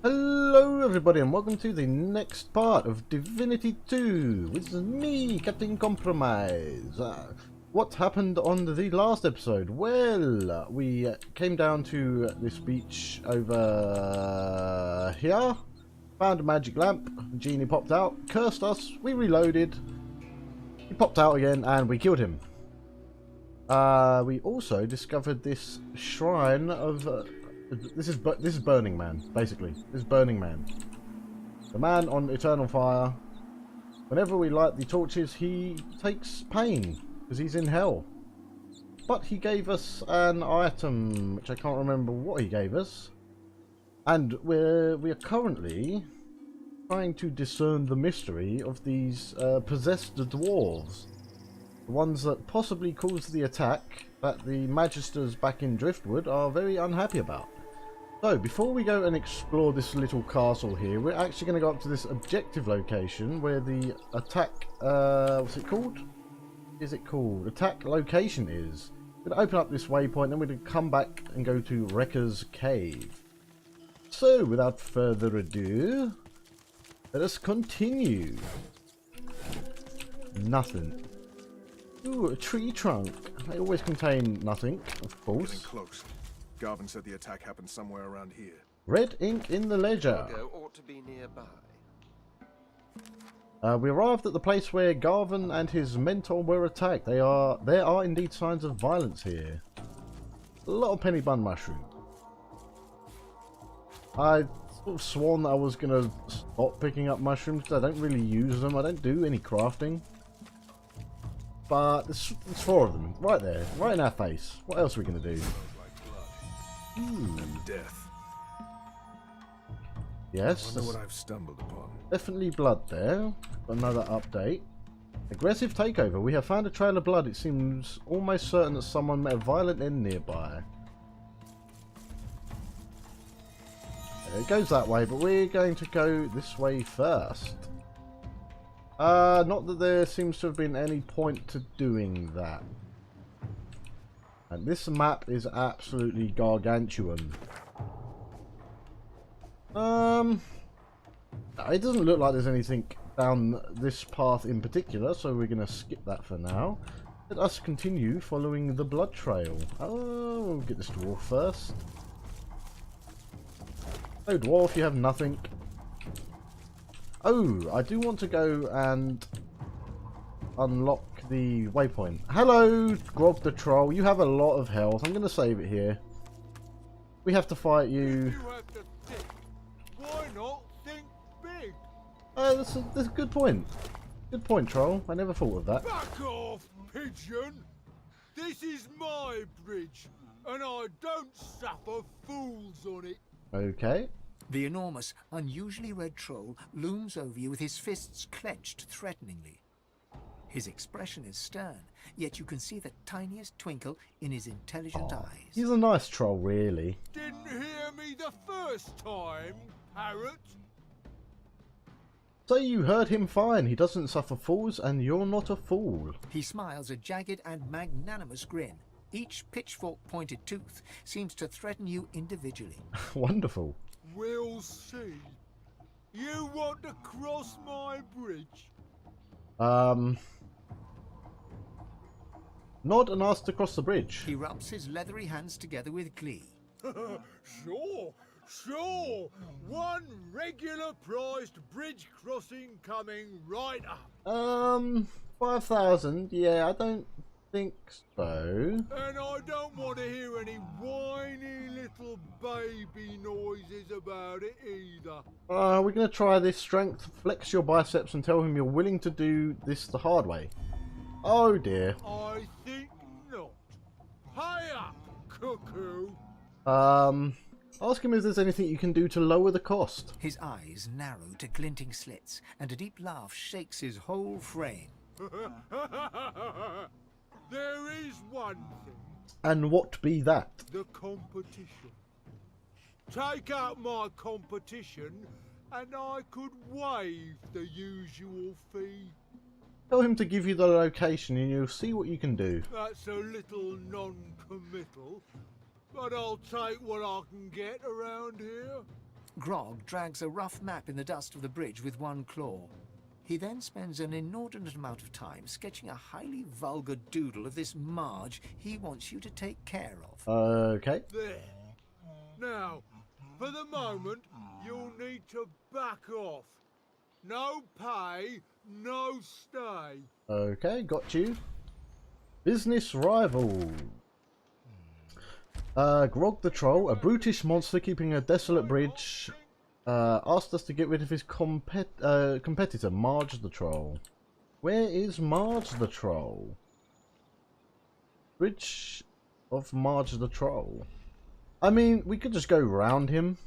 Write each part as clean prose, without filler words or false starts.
Hello everybody and welcome to the next part of Divinity 2 with me, Captain Compromise. What happened on the last episode? Well, we came down to this beach over here, found a magic lamp, the genie popped out, cursed us, we reloaded, he popped out again and we killed him. We also discovered this shrine of... This is Burning Man, basically. This is Burning Man. The man on eternal fire. Whenever we light the torches, he takes pain, because he's in hell. But he gave us an item, which I can't remember what he gave us. And we are currently trying to discern the mystery of these possessed dwarves. The ones that possibly caused the attack that the Magisters back in Driftwood are very unhappy about. So, before we go and explore this little castle here, we're actually going to go up to this objective location where the attack, what's it called? Is it called? Attack location is. We're going to open up this waypoint, then we're going to come back and go to Wrecker's Cave. So, without further ado, let us continue. Nothing. Ooh, a tree trunk. They always contain nothing, of course. Getting close. Garvin said the attack happened somewhere around here. Red ink in the ledger. Ought to be nearby. We arrived at the place where Garvin and his mentor were attacked. There are indeed signs of violence here. A lot of penny bun mushroom. I sort of sworn that I was going to stop picking up mushrooms because I don't really use them. I don't do any crafting. But there's 4 of them right there, right in our face. What else are we going to do? And death. Yes, I wonder what I've stumbled upon. definitely blood there. Got another update. Aggressive takeover. We have found a trail of blood. It seems almost certain that someone met a violent end nearby. It goes that way, but we're going to go this way first. Not that there seems to have been any point to doing that. And this map is absolutely gargantuan. It doesn't look like there's anything down this path in particular, so we're going to skip that for now. Let us continue following the blood trail. Oh, we'll get this dwarf first. Oh, dwarf, you have nothing. Oh, I do want to go and unlock the waypoint. Hello, Grog the Troll. You have a lot of health. I'm going to save it here. We have to fight you. Why not think big? That's a good point. Good point, Troll. I never thought of that. Back off, pigeon! This is my bridge, and I don't suffer fools on it. Okay. The enormous, unusually red troll looms over you with his fists clenched threateningly. His expression is stern, yet you can see the tiniest twinkle in his intelligent eyes. He's a nice troll, really. Didn't hear me the first time, parrot. So you heard him fine. He doesn't suffer fools, and you're not a fool. He smiles a jagged and magnanimous grin. Each pitchfork-pointed tooth seems to threaten you individually. Wonderful. We'll see. You want to cross my bridge? Nod and ask to cross the bridge. He rubs his leathery hands together with glee. Sure. One regular priced bridge crossing coming right up. 5,000. Yeah, I don't think so. And I don't want to hear any whiny little baby noises about it either. We're going to try this strength. Flex your biceps and tell him you're willing to do this the hard way. Oh dear. I think not. Hurry up, cuckoo. Ask him if there's anything you can do to lower the cost. His eyes narrow to glinting slits, and a deep laugh shakes his whole frame. There is one thing. And what be that? The competition. Take out my competition and I could waive the usual fee. Tell him to give you the location and you'll see what you can do. That's a little non-committal, but I'll take what I can get around here. Grog drags a rough map in the dust of the bridge with one claw. He then spends an inordinate amount of time sketching a highly vulgar doodle of this Marge he wants you to take care of. Okay. There. Now, for the moment, you'll need to back off. No pay, no stay. Okay, got you. Business rival. Grog the Troll, a brutish monster keeping a desolate bridge, asked us to get rid of his competitor, Marge the Troll. Where is Marge the Troll? Bridge of Marge the Troll. I mean, we could just go round him.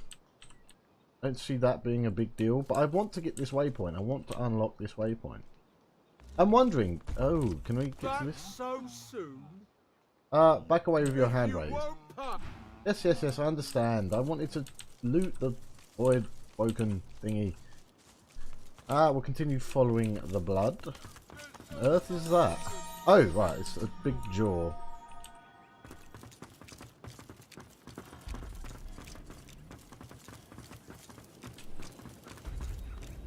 Don't see that being a big deal, but I want to get this waypoint. I want to unlock this waypoint. I'm wondering, oh, can we get to this? So soon? Back away with your hand raised. Yes, I understand. I wanted to loot the void woken thingy. We'll continue following the blood. What on earth is that? Oh, right, it's a big jaw.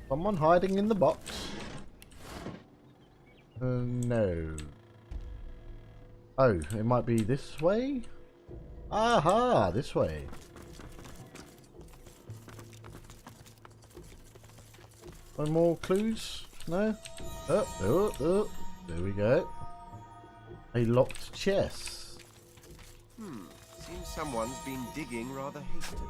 Someone hiding in the box? No. Oh, it might be this way? Aha, this way. One more clues? No? Oh, there we go. A locked chest. Seems someone's been digging rather hastily.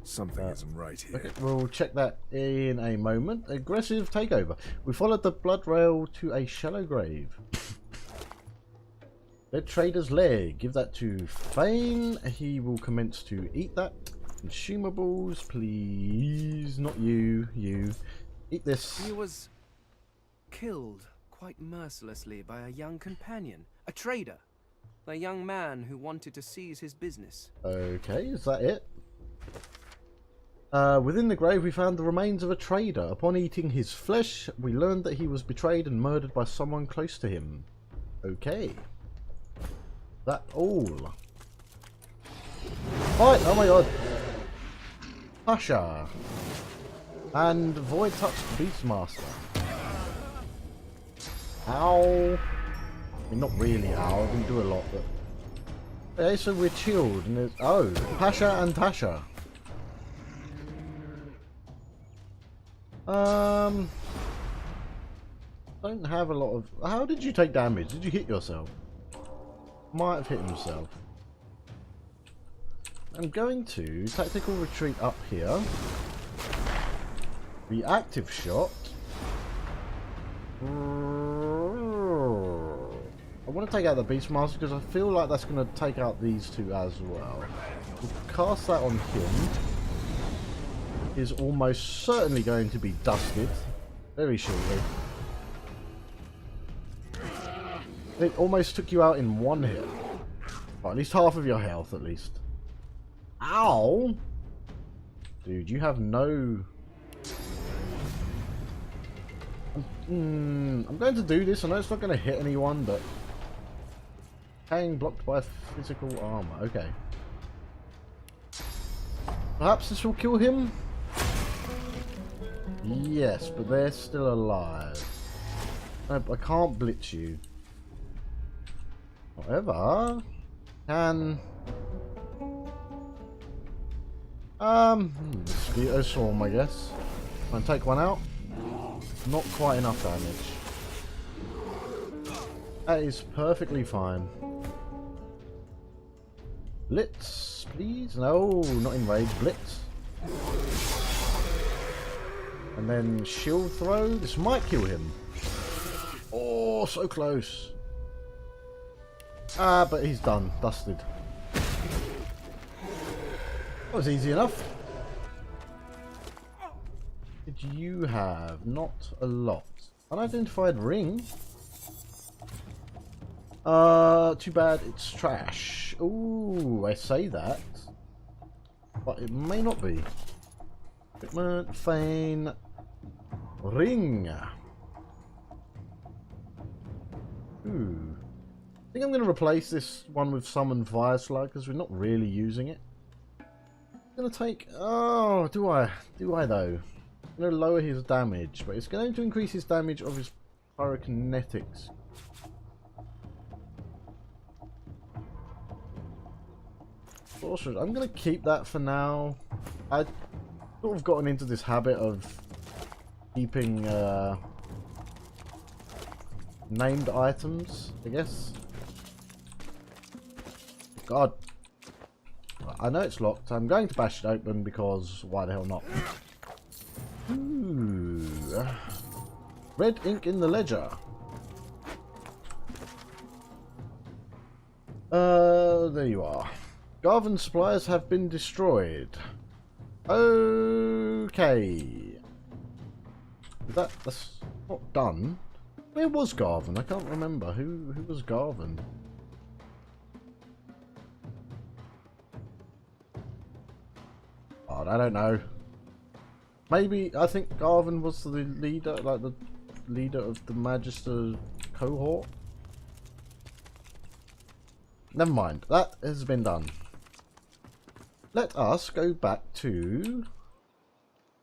Something isn't right here. Okay, we'll check that in a moment. Aggressive takeover. We followed the blood rail to a shallow grave. Dead trader's leg. Give that to Fane. He will commence to eat that. Consumables, please. Not you. You. Eat this. He was killed quite mercilessly by a young companion, a trader, a young man who wanted to seize his business. Okay, is that it? Within the grave we found the remains of a trader. Upon eating his flesh, we learned that he was betrayed and murdered by someone close to him. Okay. That all. Right, oh my god. Pasha. And Void Touch Beastmaster. Ow. I mean, not really ow, I didn't do a lot, but... Okay, so we're chilled, and there's... Oh, Pasha and Tasha. Don't have a lot of... How did you take damage? Did you hit yourself? Might have hit himself. I'm going to tactical retreat up here. Reactive shot. I want to take out the Beastmaster because I feel like that's going to take out these two as well. We'll cast that on him. Is almost certainly going to be dusted very shortly. It almost took you out in one hit. Well, at least half of your health, at least. Ow! Dude, you have no... I'm going to do this. I know it's not going to hit anyone, but... Being blocked by physical armor. Okay. Perhaps this will kill him? Yes, but they're still alive. I can't blitz you. However, can mosquito swarm, I guess. Try and take one out. Not quite enough damage. That is perfectly fine. Blitz, please. No, not enrage. Blitz. And then shield throw. This might kill him. Oh, so close. But he's done. Dusted. That was easy enough. Did you have? Not a lot. Unidentified ring. Too bad it's trash. Ooh, I say that. But it may not be. Equipment, Fane, ring. Ooh. think I'm going to replace this one with Summon Fire Slug because we're not really using it. It's going to take... Oh, do I? Do I though? I'm going to lower his damage, but it's going to increase his damage of his pyrokinetics. Also, I'm going to keep that for now. I've sort of gotten into this habit of keeping named items, I guess. God. I know it's locked. I'm going to bash it open because why the hell not? Ooh. Red ink in the ledger. There you are. Garvin's supplies have been destroyed. Okay. That's not done. Where was Garvin? I can't remember. Who was Garvin? God, I don't know. Maybe I think Garvin was the leader, like the leader of the Magister cohort. Never mind. That has been done. Let us go back to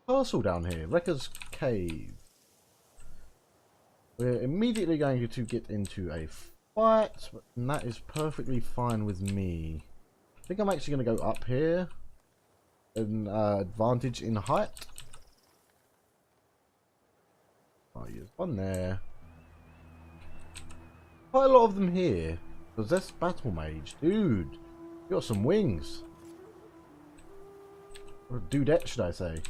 castle down here, Wrecker's Cave. We're immediately going to get into a fight, and that is perfectly fine with me. I think I'm actually going to go up here. An advantage in height. Oh, there's one there. Quite a lot of them here. Possessed Battle Mage. Dude, you got some wings. Or a dudette, should I say.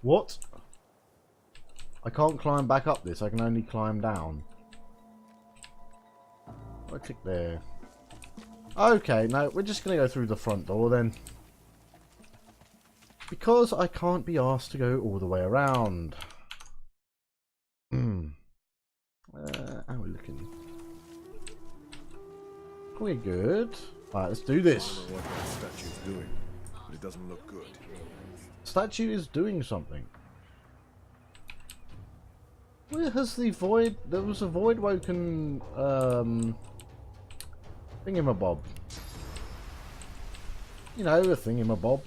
What? I can't climb back up this. I can only climb down. I click there. Okay, no, we're just going to go through the front door then. Because I can't be asked to go all the way around. How are we looking? We're good. Alright, let's do this. I don't know what that statue's doing, but it doesn't look good. Statue is doing something. Where has the void... There was a void woken... thingamabob. You know, a thingamabob.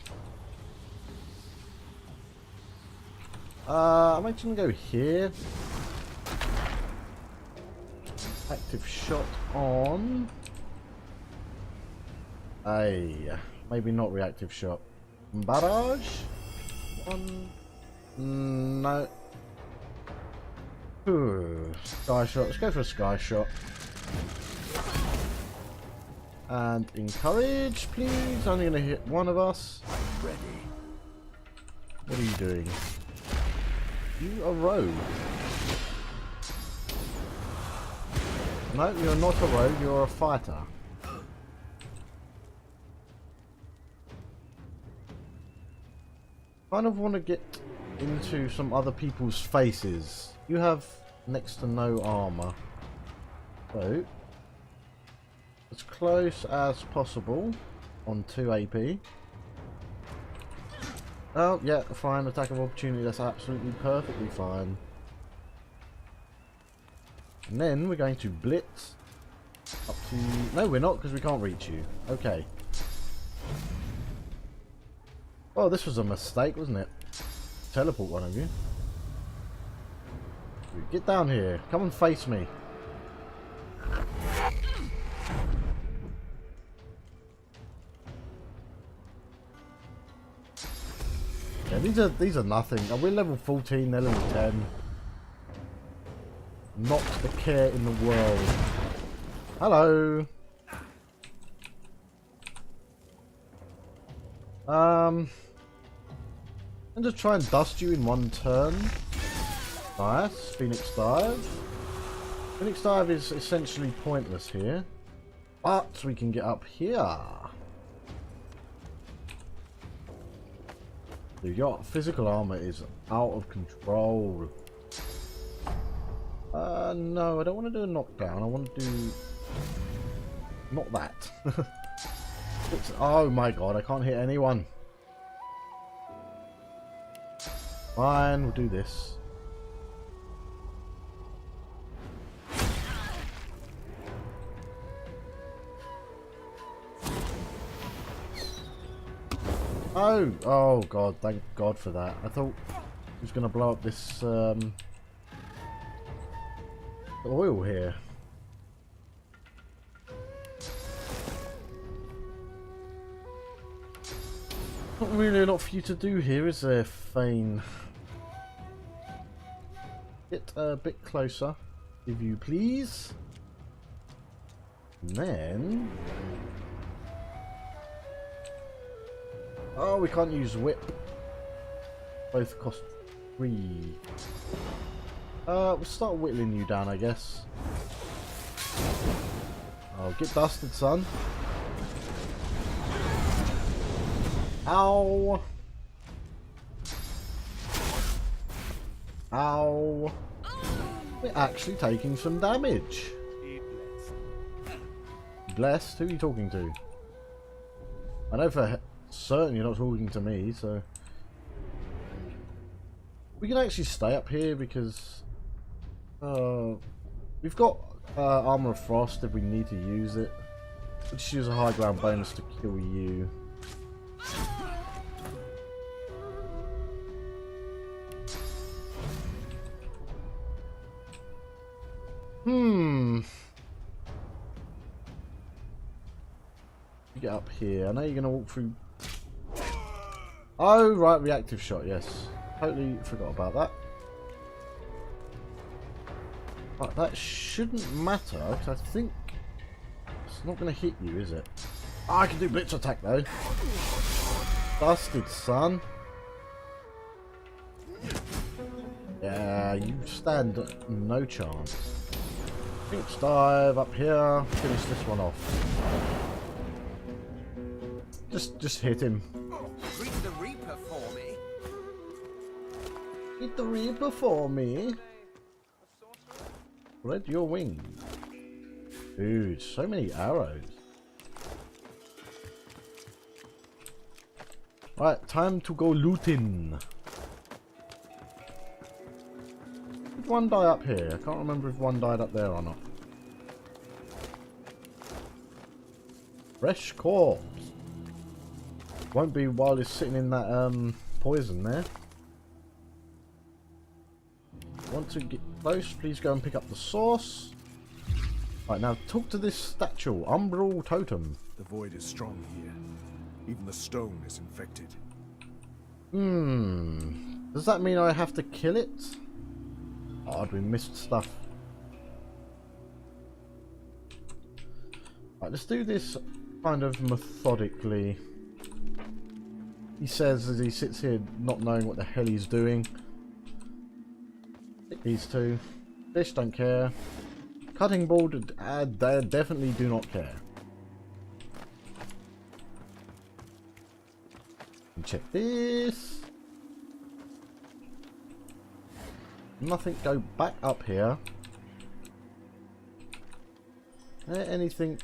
I'm actually going to go here. Active shot on... maybe not reactive shot. Barrage? One... No. Ooh, sky shot. Let's go for a sky shot. And encourage, please. Only going to hit one of us. Ready. What are you doing? You a rogue. No, you're not a rogue, you're a fighter. Kind of want to get into some other people's faces. You have next to no armor. So, as close as possible on 2 AP. Oh, yeah, fine. Attack of opportunity. That's absolutely perfectly fine. And then we're going to blitz up to... No, we're not, because we can't reach you. Okay. Oh, this was a mistake, wasn't it? Teleport one of you. Get down here. Come and face me. Yeah, these are nothing. We're level 14, they're level 10. Not the care in the world. Hello. And just try and dust you in one turn. Nice. Phoenix Dive. Phoenix Dive is essentially pointless here. But we can get up here. Dude, your physical armor is out of control. No, I don't want to do a knockdown. I want to do... Not that. Oh my god, I can't hit anyone. Fine, we'll do this. Oh, oh god, thank god for that. I thought he was going to blow up this oil here. Not really a lot for you to do here, is there, Fane? Get a bit closer, if you please. And then... oh, we can't use whip. Both cost 3. We'll start whittling you down, I guess. Oh, get dusted, son. Ow! Ow! We're actually taking some damage. Blessed? Who are you talking to? I know for certain you're not talking to me, so... we can actually stay up here because... we've got Armor of Frost if we need to use it. We'll just use a high ground bonus to kill you. You get up here. I know you're going to walk through... oh, right, reactive shot, yes. Totally forgot about that. Right, that shouldn't matter, because I think it's not going to hit you, is it? Oh, I can do blitz attack, though. Busted, son. Yeah, you stand no chance. Phoenix dive up here. Finish this one off. Just hit him. Greet the Reaper for me. Hit the Reaper for me. Spread your wings. Dude, so many arrows. Right, time to go looting. Did one die up here? I can't remember if one died up there or not. Fresh corpse. Won't be while it's sitting in that poison there. Want to get close? Please go and pick up the source. Right, now talk to this statue, Umbral Totem. The void is strong here. Even the stone is infected. Does that mean I have to kill it? Odd, we missed stuff. Right, let's do this kind of methodically. He says as he sits here not knowing what the hell he's doing. Pick these two. Fish don't care. Cutting board, they definitely do not care. And check this. Nothing. Go back up here. Anything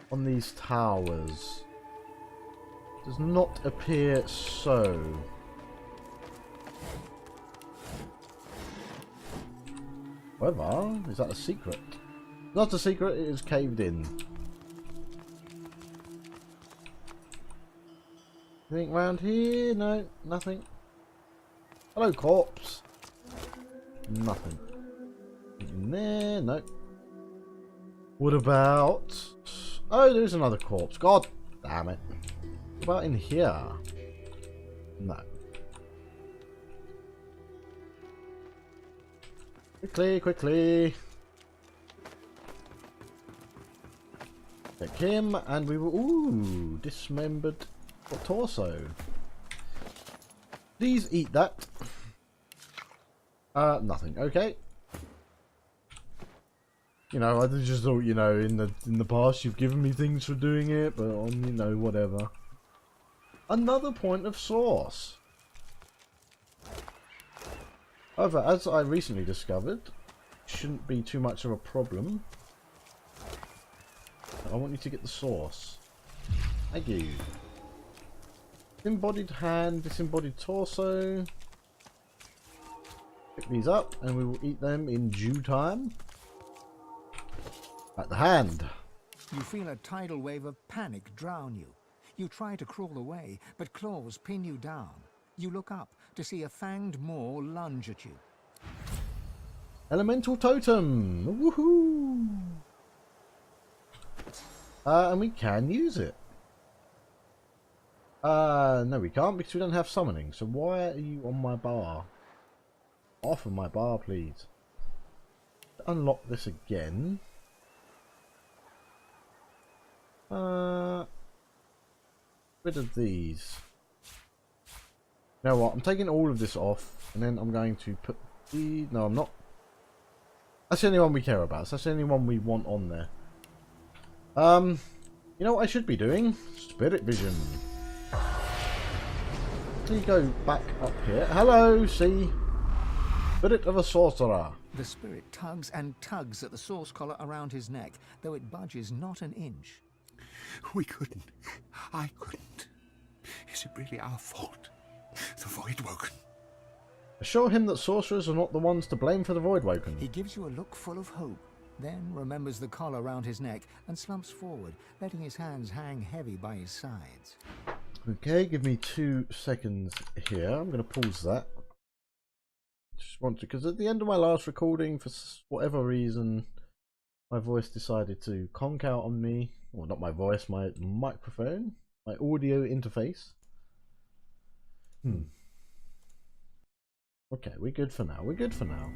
on these towers? Does not appear so. However, is that a secret? Not a secret, it is caved in. Anything around here? No, nothing. Hello, corpse. Nothing. In there? No. What about... oh, there's another corpse. God damn it. What about in here? No. Quickly, quickly. Take him, and we will... ooh, dismembered torso. Please eat that. Nothing. Okay. You know, I just thought, you know, in the past you've given me things for doing it, but on, you know, whatever. Another point of source. However, as I recently discovered, shouldn't be too much of a problem. I want you to get the source. Thank you. Disembodied hand, disembodied torso. Pick these up and we will eat them in due time. At the hand. You feel a tidal wave of panic drown you. You try to crawl away, but claws pin you down. You look up to see a fanged maw lunge at you. Elemental totem! Woohoo! And we can use it. No we can't because we don't have summoning. So why are you on my bar? Off of my bar, please. Unlock this again. Rid of these. You know what? I'm taking all of this off, and then I'm going to put the. No, I'm not. That's the only one we care about. So that's the only one we want on there. You know what I should be doing? Spirit vision. Let me go back up here. Hello, see. Spirit of a sorcerer. The spirit tugs and tugs at the source collar around his neck, though it budges not an inch. We couldn't. I couldn't. Is it really our fault? The Voidwoken. Assure him that sorcerers are not the ones to blame for the Voidwoken. He gives you a look full of hope, then remembers the collar round his neck and slumps forward, letting his hands hang heavy by his sides. Okay, give me 2 seconds here. I'm going to pause that. Just want to, because at the end of my last recording, for whatever reason, my voice decided to conk out on me. Well, not my voice, my microphone, my audio interface. Okay, we're good for now. We're good for now.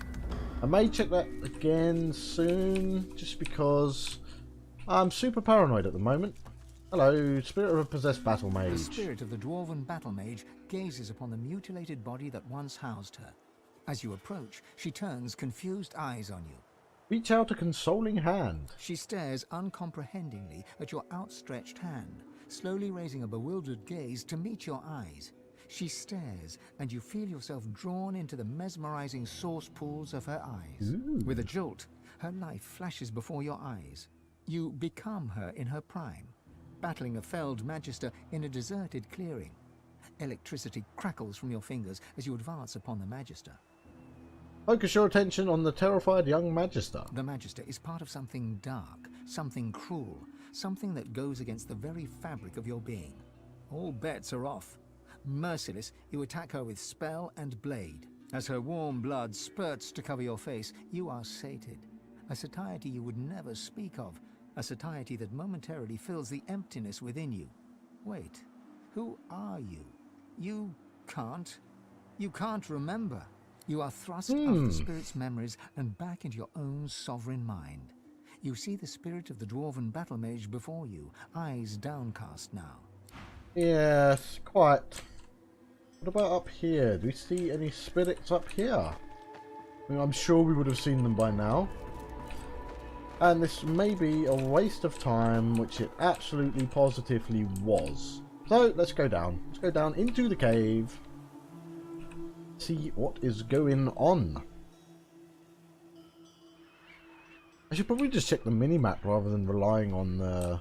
I may check that again soon, just because I'm super paranoid at the moment. Hello, spirit of a possessed battle mage. The spirit of the dwarven battle mage gazes upon the mutilated body that once housed her. As you approach, she turns confused eyes on you. Reach out a consoling hand. She stares uncomprehendingly at your outstretched hand, slowly raising a bewildered gaze to meet your eyes. She stares, and you feel yourself drawn into the mesmerizing source pools of her eyes. Ooh. With a jolt, her life flashes before your eyes. You become her in her prime, battling a felled magister in a deserted clearing. Electricity crackles from your fingers as you advance upon the magister. Focus your attention on the terrified young magister. The magister is part of something dark, something cruel, something that goes against the very fabric of your being. All bets are off. Merciless, you attack her with spell and blade. As her warm blood spurts to cover your face, you are sated. A satiety you would never speak of. A satiety that momentarily fills the emptiness within you. Wait, who are you? You can't remember. You are thrust out of the spirit's memories and back into your own sovereign mind. You see the spirit of the dwarven battle mage before you, eyes downcast now. Yes, quite. What about up here? Do we see any spirits up here? I mean, I'm sure we would have seen them by now. And this may be a waste of time, which it absolutely positively was. So, let's go down. Let's go down into the cave. See what is going on. I should probably just check the mini-map rather than relying on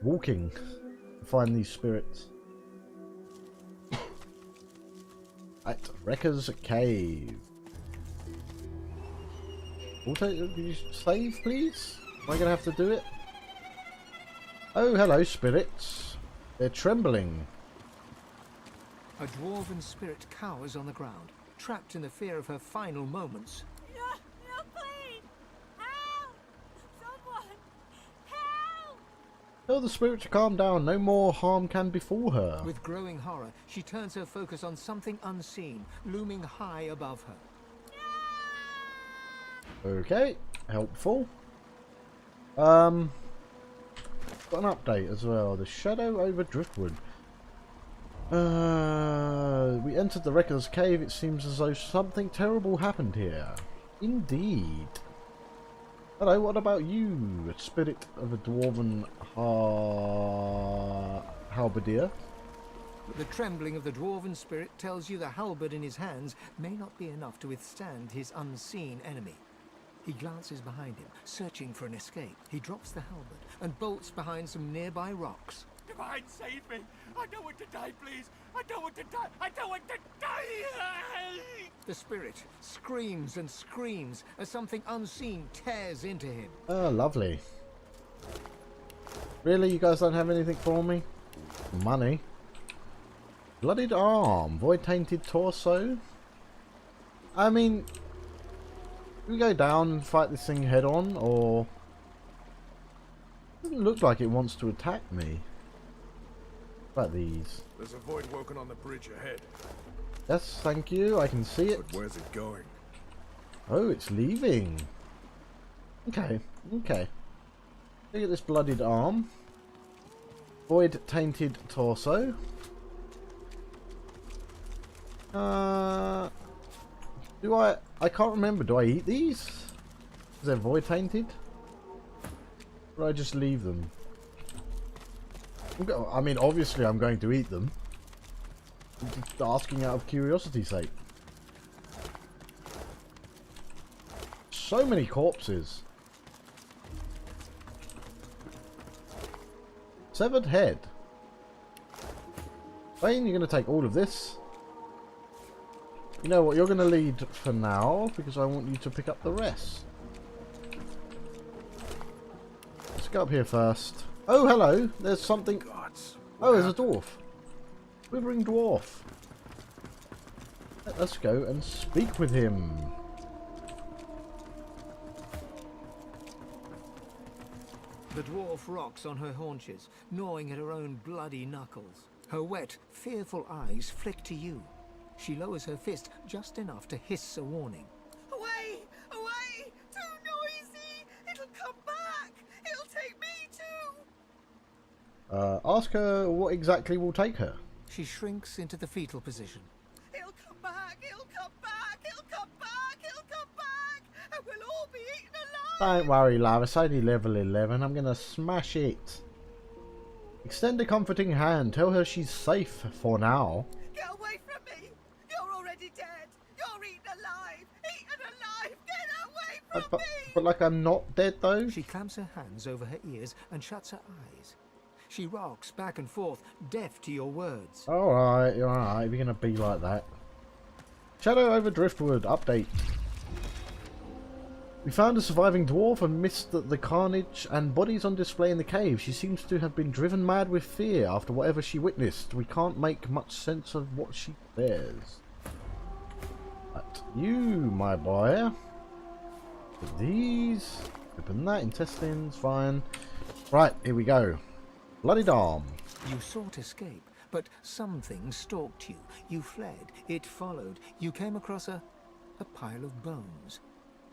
walking to find these spirits. At Wrecker's Cave. Also, can you save, please? Am I going to have to do it? Oh, hello, spirits. They're trembling. A dwarven spirit cowers on the ground, trapped in the fear of her final moments. No, please! Help! Someone! Help! Tell the spirit to calm down. No more harm can befall her. With growing horror, she turns her focus on something unseen, looming high above her. Okay, helpful. Got an update as well. The shadow over driftwood. We entered the Wrecker's Cave. It seems as though something terrible happened here. Indeed. Hello, what about you? A spirit of a dwarven halberdier? The trembling of the dwarven spirit tells you the halberd in his hands may not be enough to withstand his unseen enemy. He glances behind him, searching for an escape. He drops the halberd and bolts behind some nearby rocks. Divine, save me! I don't want to die, please! I don't want to die! I don't want to die! The spirit screams and screams as something unseen tears into him. Oh, lovely. Really? You guys don't have anything for me? Money. Bloodied arm. Void-tainted torso. I mean, we go down and fight this thing head on, or... Doesn't look like it wants to attack me. What about these? There's a void woken on the bridge ahead. Yes, thank you. I can see it. But where's it going? Oh, it's leaving. Okay, okay. Look at this bloodied arm. Void tainted torso. Do I can't remember. Do I eat these? Is they're void tainted? Or do I just leave them? I mean, obviously I'm going to eat them. I'm just asking out of curiosity's sake. So many corpses. Severed head. Wayne, you're going to take all of this. You know what, you're going to lead for now, because I want you to pick up the rest. Let's go up here first. Oh, hello. There's something. Gods. Oh, there's a dwarf. Quivering dwarf. Let's go and speak with him. The dwarf rocks on her haunches, gnawing at her own bloody knuckles. Her wet, fearful eyes flick to you. She lowers her fist just enough to hiss a warning. Away! Away! Too noisy! It'll come back! It'll take me too! Ask her what exactly will take her. She shrinks into the fetal position. It'll come back! It'll come back! It'll come back! It'll come back! And we'll all be eaten alive! Don't worry, love. It's only level 11. I'm going to smash it. Extend a comforting hand. Tell her she's safe for now. Get away from me! You're already dead! You're eaten alive! Eaten alive! Get away from me! But like I'm not dead though? She clamps her hands over her ears and shuts her eyes. She rocks back and forth, deaf to your words. Alright, you're alright. If you're going to be like that. Shadow over Driftwood. Update. We found a surviving dwarf amidst the carnage and bodies on display in the cave. She seems to have been driven mad with fear after whatever she witnessed. We can't make much sense of what she says. But you, my boy. Put these. Open that. Intestines. Fine. Right, here we go. Bloodied arm. You sought escape, but something stalked you. You fled. It followed. You came across a pile of bones.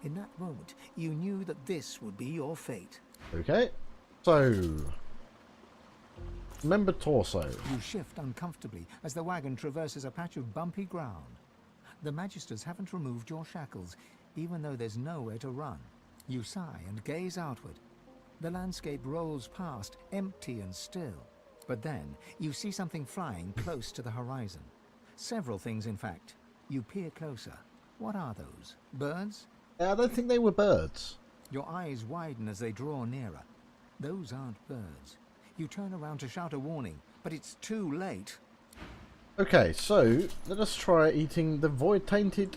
In that moment, you knew that this would be your fate. Okay. So. Remember torso. You shift uncomfortably as the wagon traverses a patch of bumpy ground. The Magisters haven't removed your shackles, even though there's nowhere to run. You sigh and gaze outward. The landscape rolls past, empty and still. But then, you see something flying close to the horizon. Several things, in fact. You peer closer. What are those? Birds? I don't think they were birds. Your eyes widen as they draw nearer. Those aren't birds. You turn around to shout a warning, but it's too late. Okay, so let us try eating the void-tainted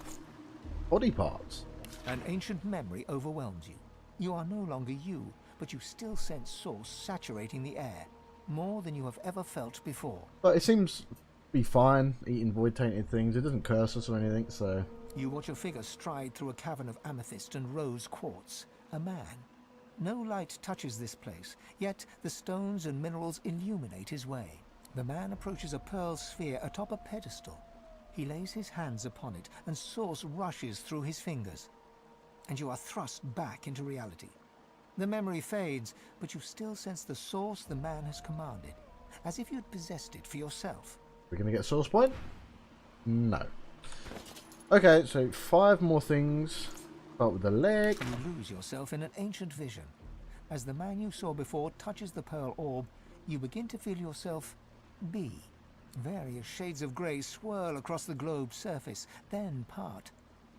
body parts. An ancient memory overwhelms you. You are no longer you, but you still sense source saturating the air, more than you have ever felt before. But it seems to be fine eating void-tainted things. It doesn't curse us or anything, so... You watch a figure stride through a cavern of amethyst and rose quartz. A man. No light touches this place, yet the stones and minerals illuminate his way. The man approaches a pearl sphere atop a pedestal. He lays his hands upon it, and source rushes through his fingers. And you are thrust back into reality. The memory fades, but you still sense the source the man has commanded, as if you'd possessed it for yourself. We're going to get a source point? No. Okay, so 5 more things. Start with the leg. You lose yourself in an ancient vision. As the man you saw before touches the pearl orb, you begin to feel yourself be. Various shades of grey swirl across the globe's surface, then part.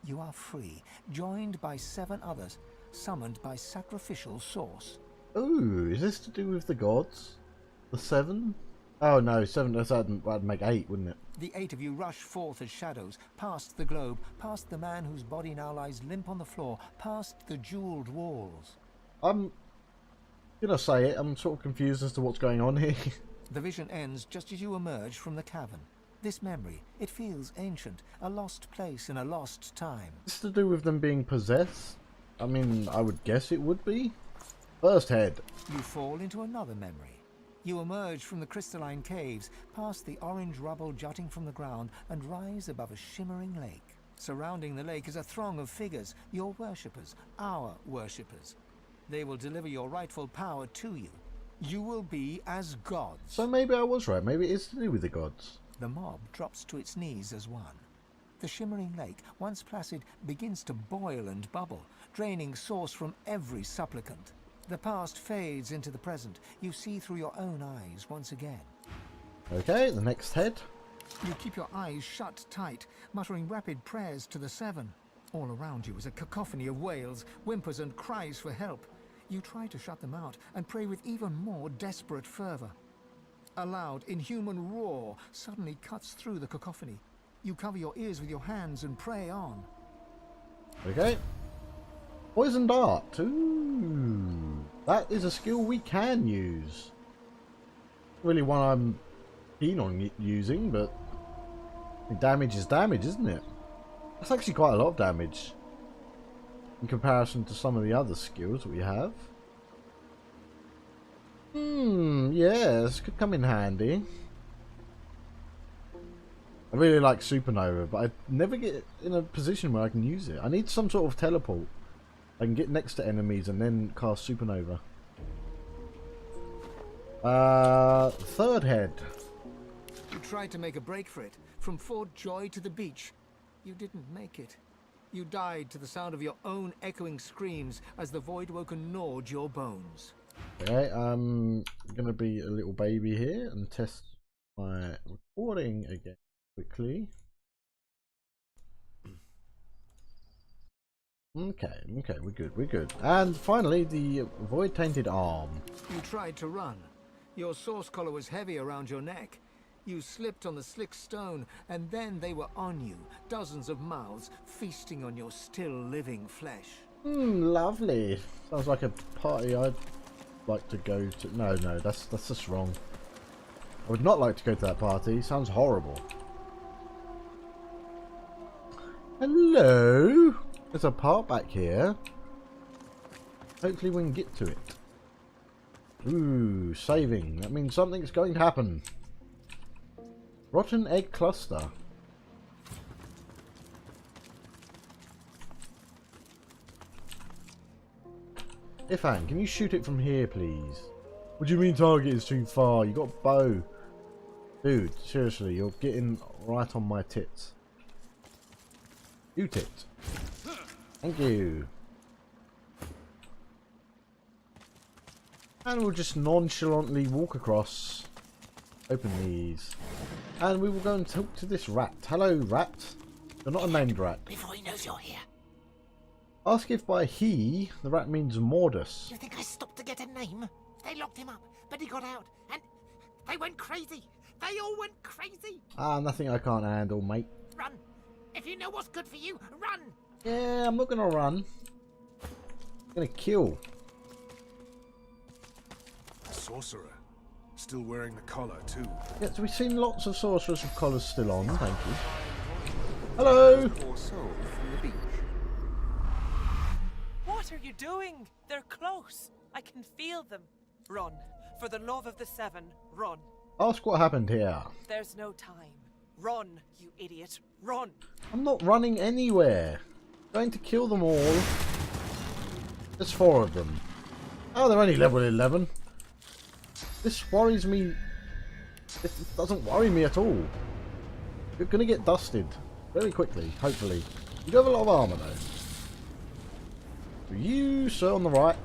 You are free, joined by 7 others, summoned by sacrificial source. Ooh, is this to do with the gods? The 7? Oh no, 7, that'd make 8, wouldn't it? The 8 of you rush forth as shadows, past the globe, past the man whose body now lies limp on the floor, past the jeweled walls. I'm gonna say it, I'm sort of confused as to what's going on here. The vision ends just as you emerge from the cavern. This memory, it feels ancient, a lost place in a lost time. Is this to do with them being possessed? I mean, I would guess it would be. First head. You fall into another memory. You emerge from the crystalline caves, past the orange rubble jutting from the ground, and rise above a shimmering lake. Surrounding the lake is a throng of figures, your worshippers, our worshippers. They will deliver your rightful power to you. You will be as gods. So maybe I was right. Maybe it is to do with the gods. The mob drops to its knees as one. The shimmering lake, once placid, begins to boil and bubble, draining source from every supplicant. The past fades into the present. You see through your own eyes once again. Okay, the next head. You keep your eyes shut tight, muttering rapid prayers to the Seven. All around you is a cacophony of wails, whimpers and cries for help. You try to shut them out and pray with even more desperate fervor. A loud, inhuman roar suddenly cuts through the cacophony. You cover your ears with your hands and pray on. Okay. Poison dart. Ooh. That is a skill we can use. Really one I'm keen on using, but damage is damage, isn't it? That's actually quite a lot of damage in comparison to some of the other skills we have. Yeah, this could come in handy. I really like Supernova, but I never get in a position where I can use it. I need some sort of teleport. I can get next to enemies and then cast Supernova. Third head. You tried to make a break for it, from Fort Joy to the beach. You didn't make it. You died to the sound of your own echoing screams as the Voidwoken gnawed your bones. Okay, I'm gonna be a little baby here and test my recording again quickly. Okay, we're good. And finally, the Void-Tainted Arm. You tried to run. Your source collar was heavy around your neck. You slipped on the slick stone, and then they were on you, dozens of mouths feasting on your still living flesh. Lovely. Sounds like a party I'd like to go to. No, that's just wrong. I would not like to go to that party. Sounds horrible. Hello? There's a part back here. Hopefully we can get to it. Ooh, saving. That means something's going to happen. Rotten egg cluster. Ifan, can you shoot it from here, please? What do you mean target is too far? You got a bow. Dude, seriously, you're getting right on my tits. Shoot it. Thank you. And we'll just nonchalantly walk across. Open these. And we will go and talk to this rat. Hello, rat. You're not a named rat. Before he knows you're here. Ask if by he, the rat means Mordus. You think I stopped to get a name? They locked him up, but he got out, and they went crazy. They all went crazy. Ah, nothing I can't handle, mate. Run. If you know what's good for you, run. Yeah, I'm not gonna run. I'm gonna kill. Sorcerer. Still wearing the collar, too. Yes, we've seen lots of sorcerers with collars still on, thank you. Hello! Or so from the beach. What are you doing? They're close. I can feel them. Run. For the love of the Seven, run. Ask what happened here. There's no time. Run, you idiot. Run. I'm not running anywhere. Going to kill them all. There's 4 of them. Oh, they're only level 11. This worries me. It doesn't worry me at all. You're going to get dusted very quickly, hopefully. You do have a lot of armor, though. You, sir, on the right.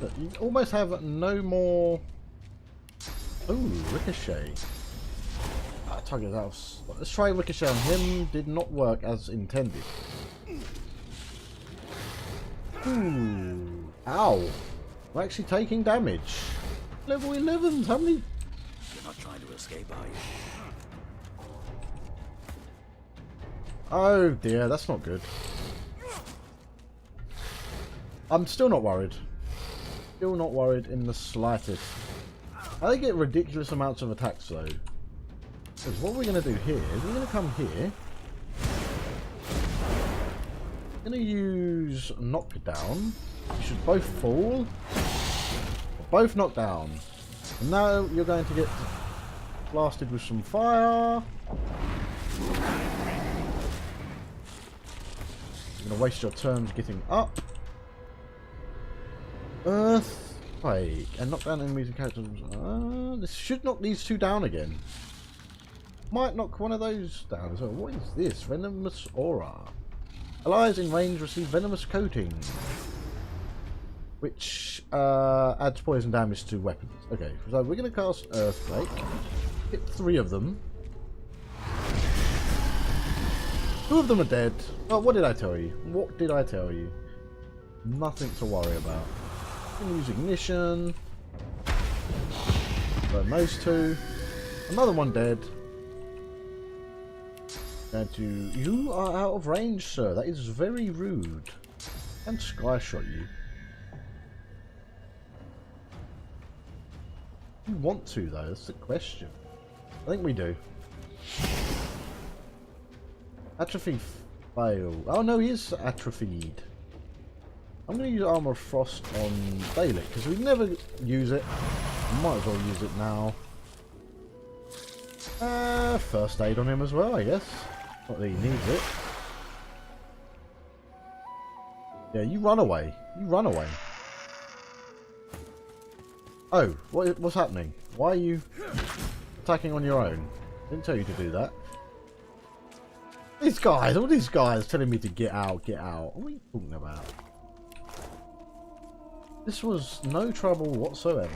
Look, you almost have no more... Ooh, Ricochet. Target house. Let's try Ricochet on him. Did not work as intended. Ooh. Ow. We're actually taking damage. Level 11. How many? You're not trying to escape, are you? Oh dear, that's not good. I'm still not worried. Still not worried in the slightest. They get ridiculous amounts of attacks though. Because what we're going to do here is we're going to come here. We're going to use knockdown. You should both fall. Both knocked down. And now you're going to get blasted with some fire. You're going to waste your turns getting up. Earthquake. And knock down enemies and characters. This should knock these two down again. Might knock one of those down as well. What is this? Venomous aura. Allies in range receive venomous coating, which adds poison damage to weapons. Okay, so we're going to cast Earthquake. Hit 3 of them. 2 of them are dead. Oh, what did I tell you? What did I tell you? Nothing to worry about. I'm going to use Ignition. Burn those 2. Another one dead. You are out of range, sir. That is very rude. And Sky shot you. You want to though? That's the question. I think we do. Atrophy fail. Oh no, he is atrophied. I'm going to use Armor of Frost on Dalek because we never use it. Might as well use it now. First aid on him as well, I guess. Not that he needs it. Yeah, you run away. You run away. Oh, what's happening? Why are you attacking on your own? Didn't tell you to do that. These guys, all these guys telling me to get out, get out. What are you talking about? This was no trouble whatsoever.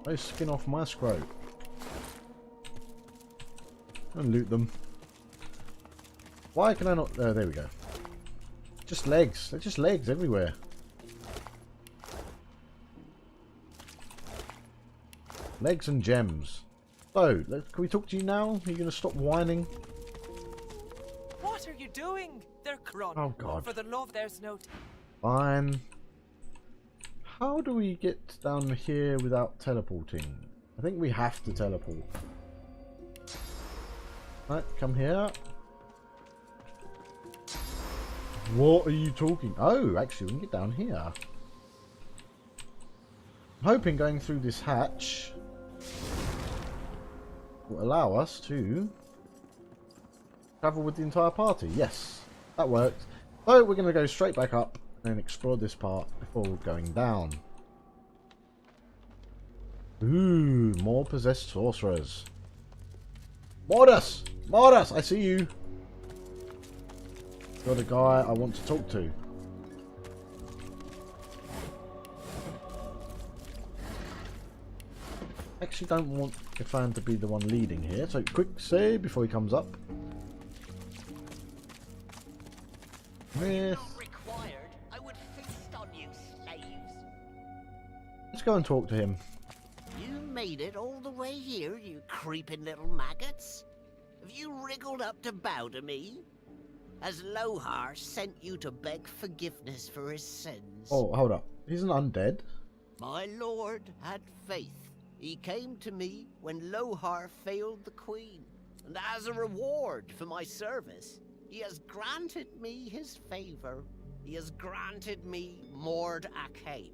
No skin off my scrote. And loot them. Why can I not? There we go. Just legs. They're just legs everywhere. Legs and gems. So, can we talk to you now? Are you going to stop whining? What are you doing? They're run. Oh God. For the love, there's no. Fine. How do we get down here without teleporting? I think we have to teleport. Right, come here. What are you talking? Oh, actually, we can get down here. I'm hoping going through this hatch will allow us to travel with the entire party. Yes, that works. So we're going to go straight back up and explore this part before going down. Ooh, more possessed sorcerers. Mordus! Mordus, I see you. You're the guy I want to talk to. Actually don't want Gefan to be the one leading here, so quick save before he comes up. Yes. Required, I would feast on you, slaves. Let's go and talk to him. You made it all the way here, you creeping little maggots. Have you wriggled up to bow to me? Has Lohar sent you to beg forgiveness for his sins? Oh, hold up. He's an undead. My lord had faith. He came to me when Lohar failed the queen, and as a reward for my service, he has granted me his favor. He has granted me Mord Akane.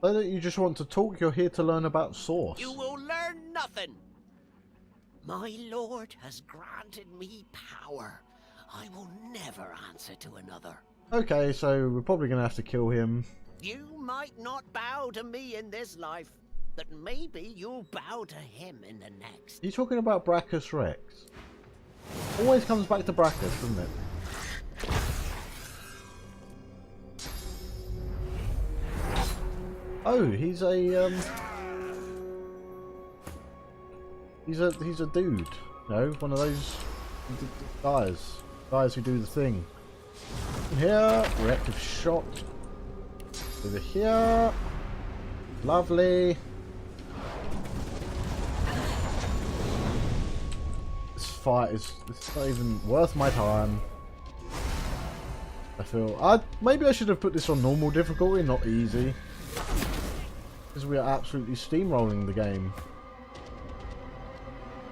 So that you just want to talk, you're here to learn about Source. You will learn nothing. My lord has granted me power. I will never answer to another. Okay, so we're probably going to have to kill him. You might not bow to me in this life, but maybe you'll bow to him in the next. You're talking about Brachus Rex. Always comes back to Brachus, doesn't it? Oh, he's a he's a dude, you know, one of those guys who do the thing. Here, reactive shot. Over here, lovely. This fight is not even worth my time. I feel maybe I should have put this on normal difficulty, not easy, because we are absolutely steamrolling the game.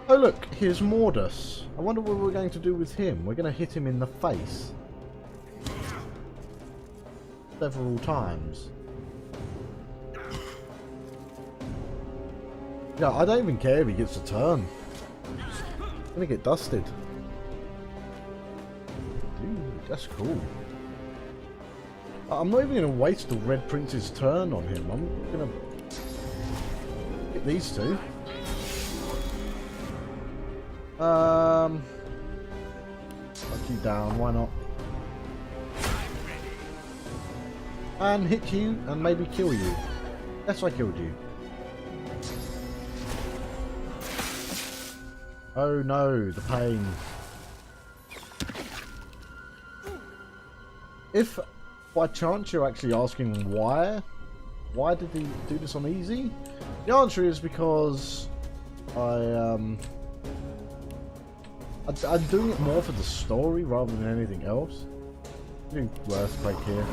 Oh look, here's Mordus. I wonder what we're going to do with him. We're going to hit him in the face several times. Yeah, I don't even care if he gets a turn. I'm gonna get dusted. Dude, that's cool. I'm not even gonna waste the Red Prince's turn on him. I'm gonna hit these two. Knock you down, why not? And hit you and maybe kill you. Yes, I killed you. Oh no, the pain. If by chance you're actually asking why did he do this on easy? The answer is because I'm doing it more for the story rather than anything else. Doing Earthquake here.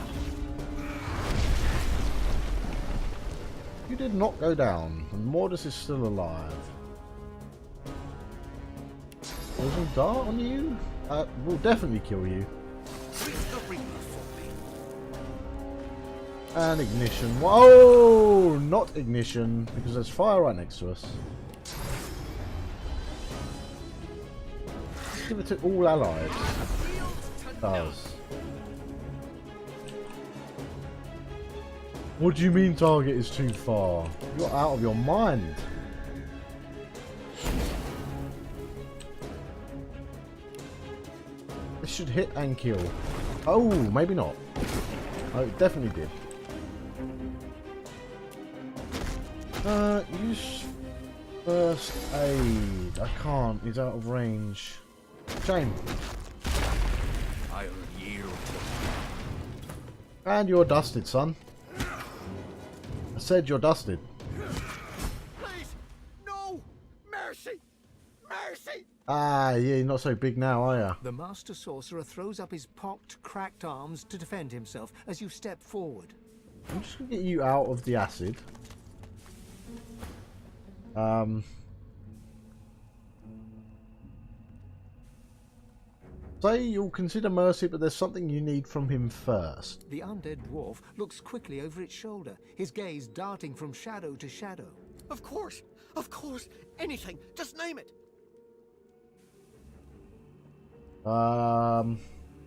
You did not go down, and Mordus is still alive. Poison dart on you? Will definitely kill you. And ignition. Whoa! Not ignition, because there's fire right next to us. Give it to all allies. Does. What do you mean target is too far? You're out of your mind. This should hit and kill. Oh, maybe not. Oh, it definitely did. Use first aid. I can't. He's out of range. Shame. I'll yield. And you're dusted, son. I said you're dusted. Please! No! Mercy! Mercy! Ah, yeah, you're not so big now, are you? The Master Sorcerer throws up his pocked, cracked arms to defend himself as you step forward. I'm just gonna get you out of the acid. Say you'll consider mercy, but there's something you need from him first. The undead dwarf looks quickly over its shoulder, his gaze darting from shadow to shadow. Of course! Of course! Anything! Just name it! You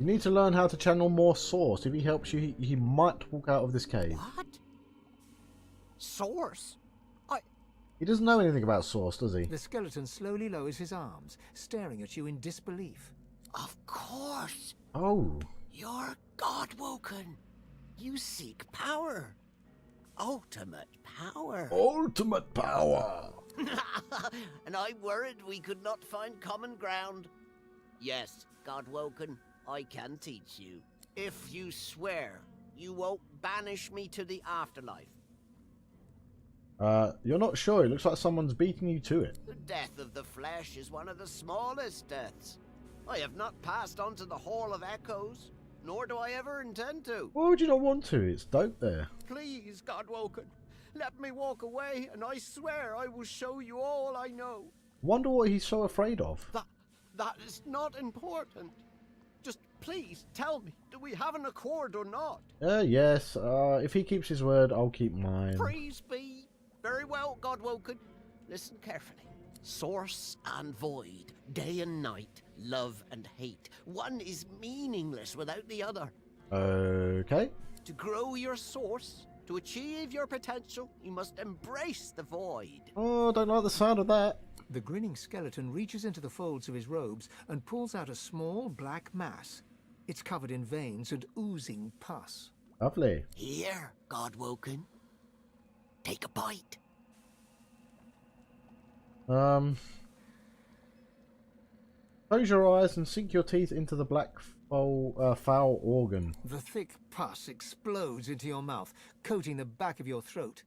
need to learn how to channel more source. If he helps you, he might walk out of this cave. What? Source? He doesn't know anything about source, does he? The skeleton slowly lowers his arms, staring at you in disbelief. Of course! Oh. You're God-woken! You seek power! Ultimate power! Ultimate power! And I worried we could not find common ground. Yes, God-woken, I can teach you. If you swear you won't banish me to the afterlife. You're not sure. It looks like someone's beating you to it. The death of the flesh is one of the smallest deaths. I have not passed on to the Hall of Echoes, nor do I ever intend to. Why would you not want to? It's dope there. Please, God-woken, let me walk away, and I swear I will show you all I know. Wonder what he's so afraid of. That is not important. Just please tell me, do we have an accord or not? Yes. If he keeps his word, I'll keep mine. Praise be. Very well, God-woken. Listen carefully. Source and void, day and night, love and hate. One is meaningless without the other. Okay. To grow your source, to achieve your potential, you must embrace the void. Oh, I don't like the sound of that. The grinning skeleton reaches into the folds of his robes and pulls out a small black mass. It's covered in veins and oozing pus. Lovely. Here, God-woken. Take a bite. Close your eyes and sink your teeth into the black foul organ. The thick pus explodes into your mouth, coating the back of your throat.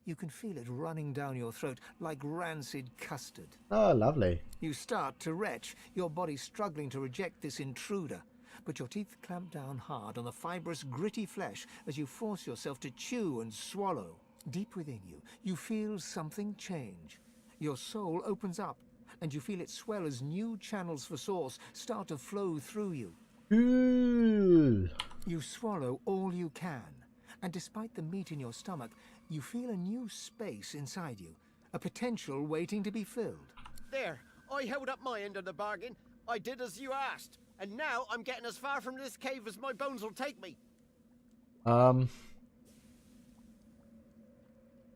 You can feel it running down your throat like rancid custard. Oh, lovely. You start to retch, your body struggling to reject this intruder. but your teeth clamp down hard on the fibrous, gritty flesh as you force yourself to chew and swallow. Deep within you, you feel something change. Your soul opens up, and you feel it swell as new channels for source start to flow through you. Ooh. You swallow all you can, and despite the meat in your stomach, you feel a new space inside you, a potential waiting to be filled. There, I held up my end of the bargain. I did as you asked. And now I'm getting as far from this cave as my bones will take me.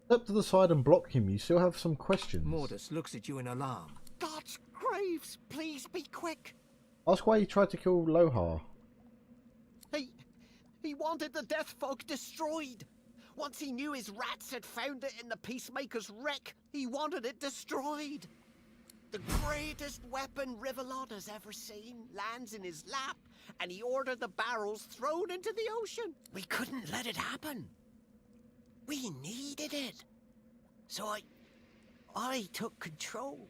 Step to the side and block him. You still have some questions. Mordus looks at you in alarm. God's graves, please be quick. Ask why he tried to kill Lohar. He wanted the Death Fog destroyed. Once he knew his rats had found it in the Peacemaker's wreck, he wanted it destroyed. The greatest weapon Rivalon has ever seen lands in his lap, and he ordered the barrels thrown into the ocean. We couldn't let it happen. We needed it. So I took control.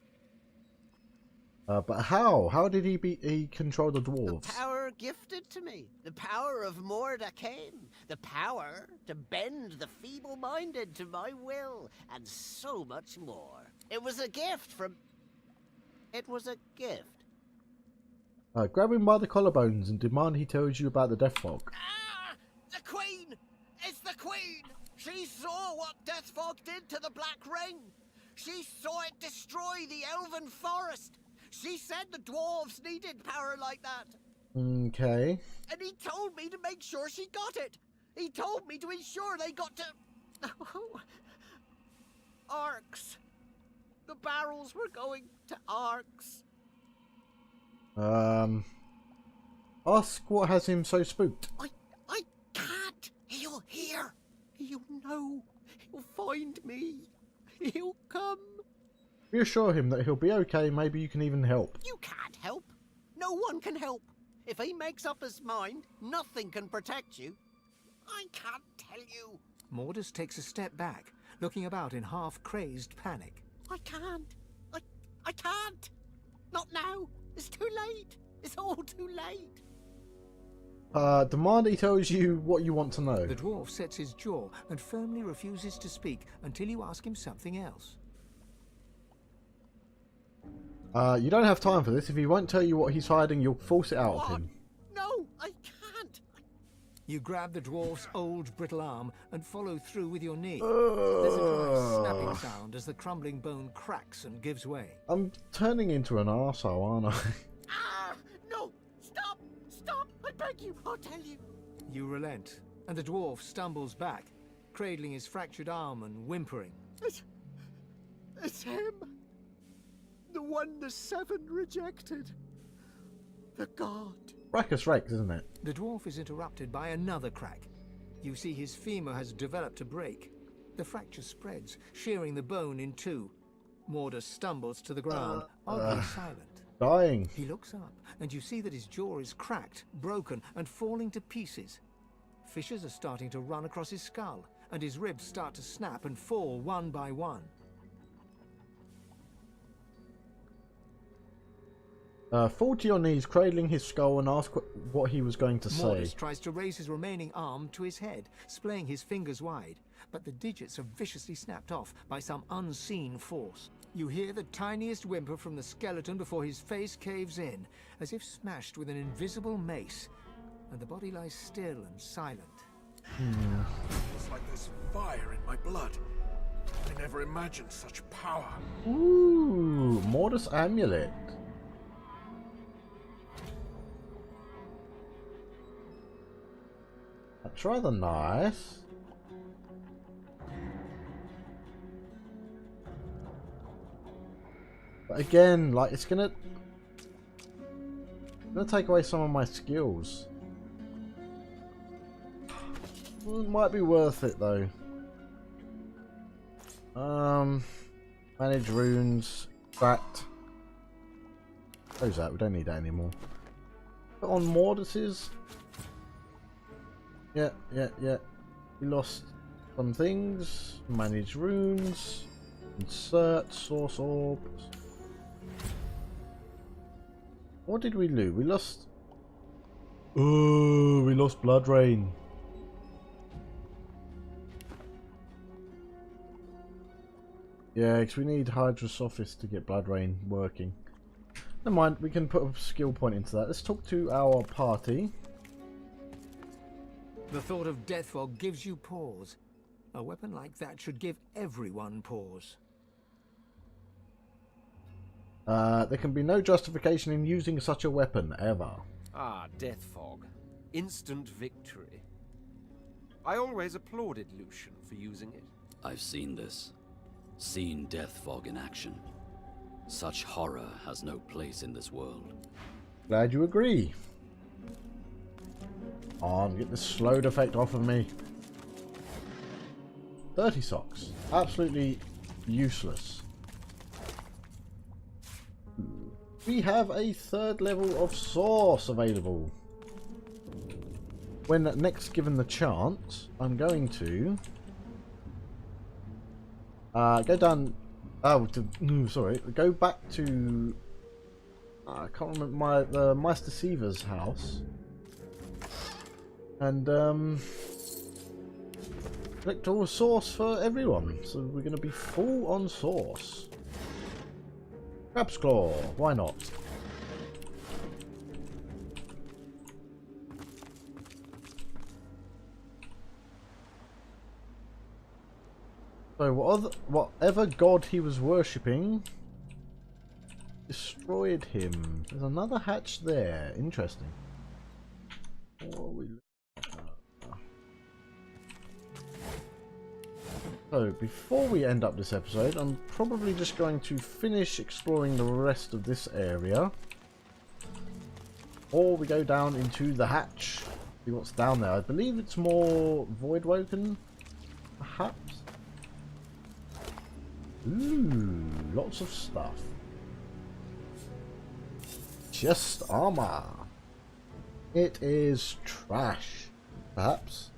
But how? How did he control the dwarves? The power gifted to me. The power of Mordus came. The power to bend the feeble-minded to my will. And so much more. It was a gift from... It was a gift. Grab him by the collarbones and demand he tells you about the Death Fog. Ah! The Queen! It's the Queen! She saw what Death Fog did to the Black Ring. She saw it destroy the Elven Forest. She said the dwarves needed power like that. Okay. And he told me to make sure she got it. He told me to ensure they got to... Arcs. The barrels were going to Arcs. Ask what has him so spooked. I can't. He'll hear. He'll know. He'll find me. He'll come. Reassure him that he'll be okay. Maybe you can even help. You can't help. No one can help. If he makes up his mind, nothing can protect you. I can't tell you. Mordus takes a step back, looking about in half-crazed panic. I can't. I can't. Not now. It's too late. It's all too late. Demand he tells you what you want to know. The dwarf sets his jaw and firmly refuses to speak until you ask him something else. You don't have time for this. If he won't tell you what he's hiding, you'll force it out of him. No, I can't. You grab the dwarf's old brittle arm and follow through with your knee. There's a dry snapping sound as the crumbling bone cracks and gives way. I'm turning into an arsehole, aren't I? Ah! No! Stop! Stop! I beg you! I'll tell you! You relent, and the dwarf stumbles back, cradling his fractured arm and whimpering. It's him! The one the Seven rejected. The god. Rackus Rex, isn't it? The dwarf is interrupted by another crack. You see his femur has developed a break. The fracture spreads, shearing the bone in two. Mordus stumbles to the ground, oddly silent. Dying. He looks up, and you see that his jaw is cracked, broken, and falling to pieces. Fissures are starting to run across his skull, and his ribs start to snap and fall one by one. Fall to your knees, cradling his skull, and ask what he was going to say. Mordus tries to raise his remaining arm to his head, splaying his fingers wide, but the digits are viciously snapped off by some unseen force. You hear the tiniest whimper from the skeleton before his face caves in, as if smashed with an invisible mace, and the body lies still and silent. It's like there's fire in my blood. I never imagined such power. Ooh, Mordus amulet. That's rather nice. But again, like, it's gonna take away some of my skills. Well, it might be worth it though. Manage runes, tract. Close that, we don't need that anymore. Put on Mordus's. Yeah. We lost some things. Manage runes. Insert source orbs. What did we lose? We lost Oh, we lost Blood Rain. Yeah, because we need Hydrosophis to get Blood Rain working. Never mind, we can put a skill point into that. Let's talk to our party. The thought of Deathfog gives you pause. A weapon like that should give everyone pause. There can be no justification in using such a weapon, ever. Ah, Deathfog. Instant victory. I always applauded Lucian for using it. I've seen this. Seen Deathfog in action. Such horror has no place in this world. Glad you agree. On, get the slowed effect off of me. 30 socks. Absolutely useless. We have a 3rd level of source available. When next given the chance, I'm going to go down. Oh, sorry. Go back to. I can't remember the Meister Siever's house, and collect all source for everyone. So we're going to be full on source. Crab's Claw, why not? So whatever god he was worshipping destroyed him. There's another hatch there. Interesting. What are we looking at? So before we end up this episode, I'm probably just going to finish exploring the rest of this area. Or we go down into the hatch. See what's down there. I believe it's more Voidwoken, perhaps. Ooh, lots of stuff. Chest armor. It is trash, perhaps.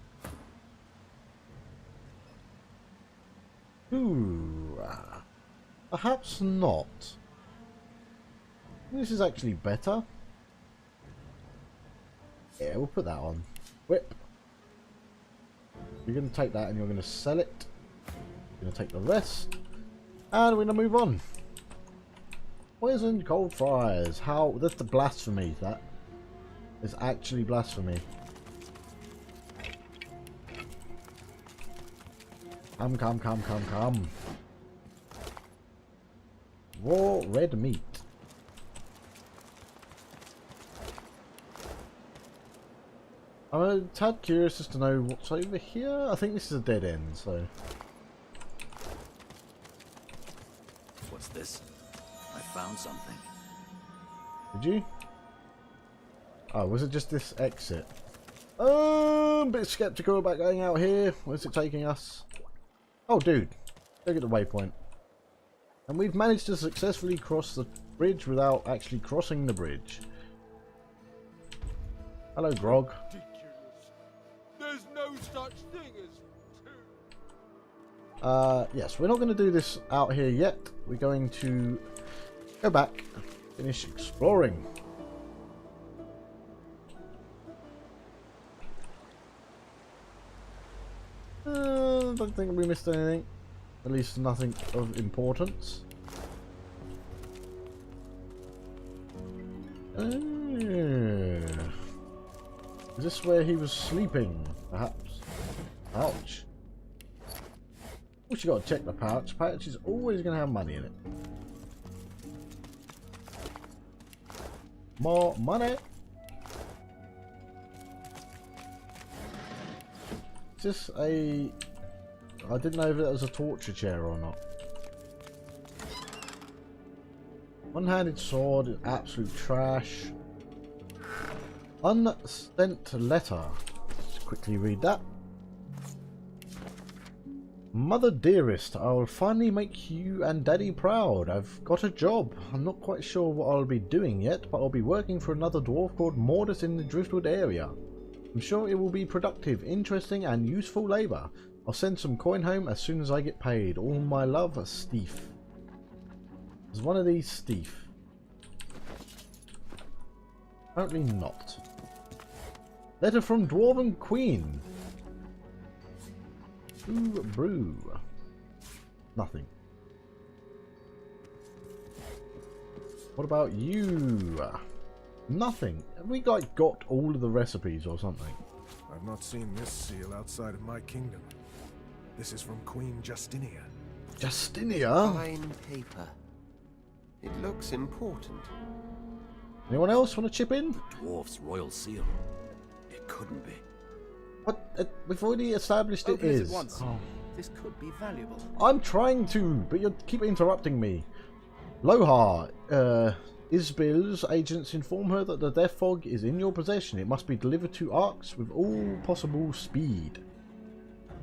Ooh, perhaps not. This is actually better. Yeah, we'll put that on. Whip. You're going to take that and you're going to sell it. You're going to take the rest. And we're going to move on. Poisoned cold fries. How? That's the blasphemy. That is actually blasphemy. Come. Raw red meat. I'm a tad curious as to know what's over here. I think this is a dead end, so. What's this? I found something. Did you? Oh, was it just this exit? A bit skeptical about going out here. Where's it taking us? Oh, dude. Look at the waypoint. And we've managed to successfully cross the bridge without actually crossing the bridge. Hello, Grog. There's no such thing as yes, we're not going to do this out here yet. We're going to go back, finish exploring. I don't think we missed anything. At least nothing of importance. Is this where he was sleeping? Perhaps. Ouch. You got to check the pouch. Pouch is always going to have money in it. More money. Is this a... I didn't know if that was a torture chair or not. One-handed sword, absolute trash. Unsent letter. Let's quickly read that. Mother dearest, I will finally make you and Daddy proud. I've got a job. I'm not quite sure what I'll be doing yet, but I'll be working for another dwarf called Mordus in the Driftwood area. I'm sure it will be productive, interesting and useful labour. I'll send some coin home as soon as I get paid. All my love, Steve. Is one of these Steve? Apparently not. Letter from Dwarven Queen. Ooh, brew. Nothing. What about you? Nothing. Have we got all of the recipes or something? I've not seen this seal outside of my kingdom. This is from Queen Justinia. Justinia? Fine paper. It looks important. Anyone else want to chip in? The dwarf's royal seal. It couldn't be. What? We've already established it Open it is. at once. Oh. This could be valuable. I'm trying to, but you keep interrupting me. Lohar, Isbil's agents inform her that the death fog is in your possession. It must be delivered to Arx with all possible speed.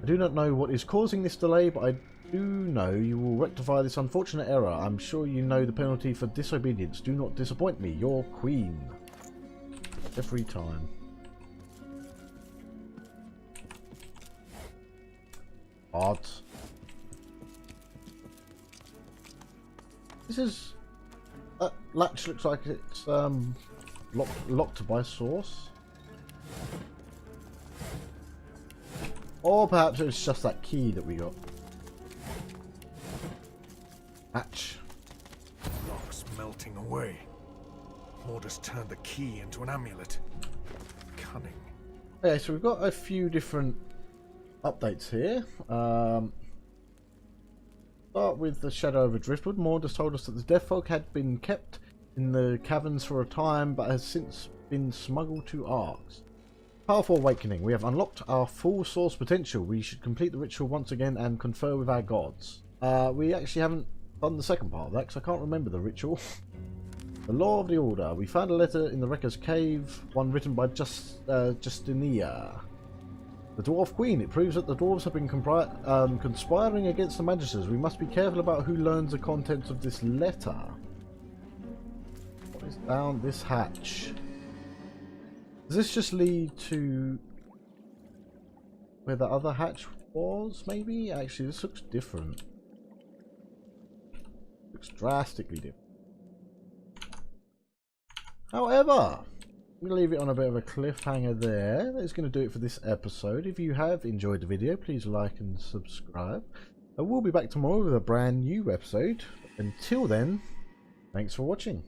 I do not know what is causing this delay, but I do know you will rectify this unfortunate error. I'm sure you know the penalty for disobedience. Do not disappoint me, your queen. Every time. Odd. This is... latch looks like it's locked by source. Or perhaps it was just that key that we got. Hatch. Lock's melting away. Mordus turned the key into an amulet. Cunning. Okay, so we've got a few different updates here. Start with the Shadow over Driftwood. Mordus told us that the death fog had been kept in the caverns for a time, but has since been smuggled to Arx. Powerful awakening. We have unlocked our full source potential. We should complete the ritual once again and confer with our gods. We actually haven't done the second part of that because I can't remember the ritual. The Law of the Order. We found a letter in the Wrecker's Cave, one written by Justinia, the Dwarf Queen. It proves that the dwarves have been conspiring against the Magisters. We must be careful about who learns the contents of this letter. What is down this hatch? Does this just lead to where the other hatch was, maybe? Actually, this looks different. Looks drastically different. However, I'm going to leave it on a bit of a cliffhanger there. That's going to do it for this episode. If you have enjoyed the video, please like and subscribe. I will be back tomorrow with a brand new episode. Until then, thanks for watching.